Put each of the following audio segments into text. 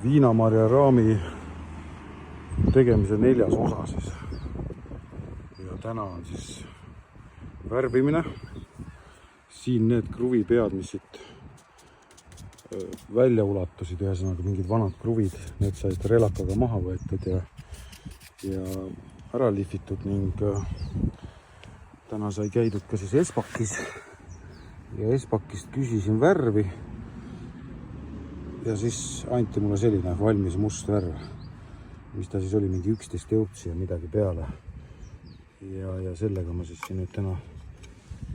viinamarja raami tegemise 4. osa siis. Ja täna on siis värvimine. Siin need kruvipead, mis siit välja ulatusid, ühesõnaga mingid vanad kruvid, need said relakaga maha võetud ja ära lihvitud ning täna sai käidud ka siis Espakis ja Espakist küsisin värvi ja siis anti mulle selline valmis must värv, mis ta siis oli, mingi 11 eurtsi ja midagi peale ja sellega ma siis siin nüüd täna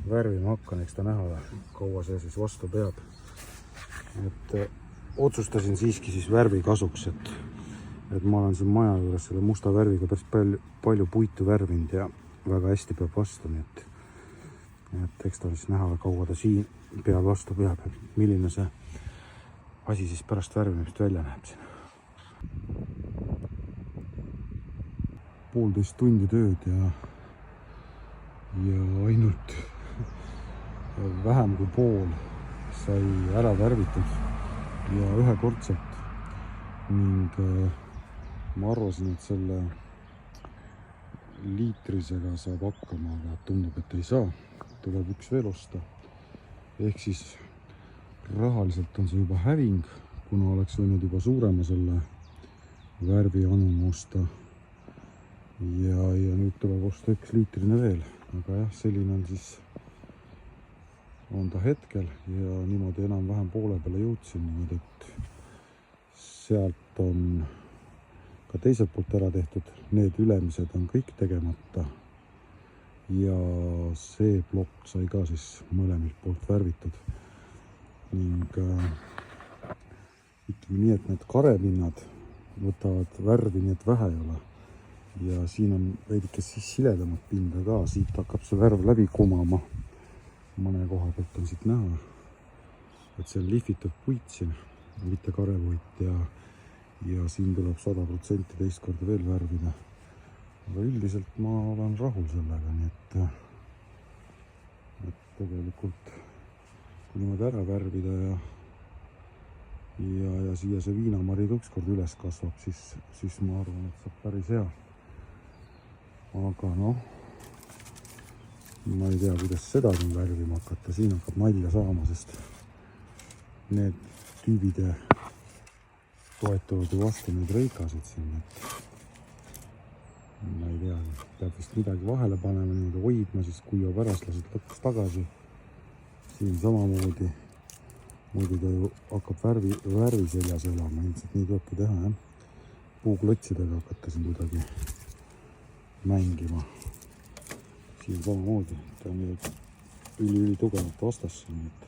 värvima hakkan, eks ta näha, kaua see siis vastu peab. Et otsustasin siiski siis värvi kasuks, et ma olen siin maja juures selle musta värviga päris palju puitu värvinud ja väga hästi peab vastu, nii et eks ta siis näha, kaua ta siin peal vastu peab, et milline see asi siis pärast värvimist välja näeb siin. 1,5 tundi tööd ja ainult vähem kui pool sai ära värvitud ja ühekordselt ning ma arvasin, et selle liitrisega saab hakkama, aga tundub, et ei saa. Tuleb üks veel osta. Ehk siis rahaliselt on see juba häving, kuna oleks võinud juba suurema selle värvi anuma osta. Ja nüüd tuleb osta 1 liitrine veel. Aga jah, selline on siis on ta hetkel ja niimoodi enam-vähem poole peale jõudsin, niimoodi, et sealt on ka teiselt poolt ära tehtud, need ülemised on kõik tegemata ja see plokk sai ka siis mõlemilt poolt värvitud ning ütleme nii, et need karepinnad võtavad värvi, nii et vähe ei ole ja siin on veidike siis siledamat pinda ka, siit hakkab see värv läbi kumama. Mõne koha pealt on siit näha, et see on lihvitud puit siin, mitte karepuit ja siin tuleb 100% teist korda veel värvida. Aga üldiselt ma olen rahul sellega, nii et tegelikult kui niimoodi ära värvida ja siia see viinamari ükskord üles kasvab, siis ma arvan, et saab päris hea. Aga noh, ma ei tea, kuidas seda siin värvima hakata, siin hakkab nalja saama, sest need tüübid toetuvad ju vastu neid reikasid siin, et ma ei tea, peab vist midagi vahele panema, niimoodi hoidma, siis kuiva pärast lasid lõpuks tagasi. Siin samamoodi, muidu ta ju hakkab värvi seljas elama, ilmselt nii tulebki teha, jah. Puuklotsidega hakata siin kuidagi mängima. Siin samamoodi, ta on üli tugevalt vastas siin, et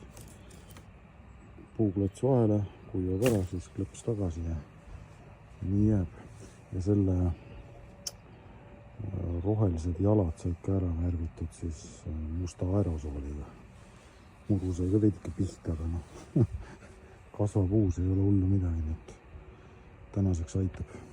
puuklots vahele, kuivab ära, siis klõps tagasi ja nii jääb. Ja selle rohelised jalad said ka ära värvitud siis musta aerosooliga. Muru sai ka veidike pihta, aga noh, kasvab uus, ei ole hullu midagi, nii et tänaseks aitab.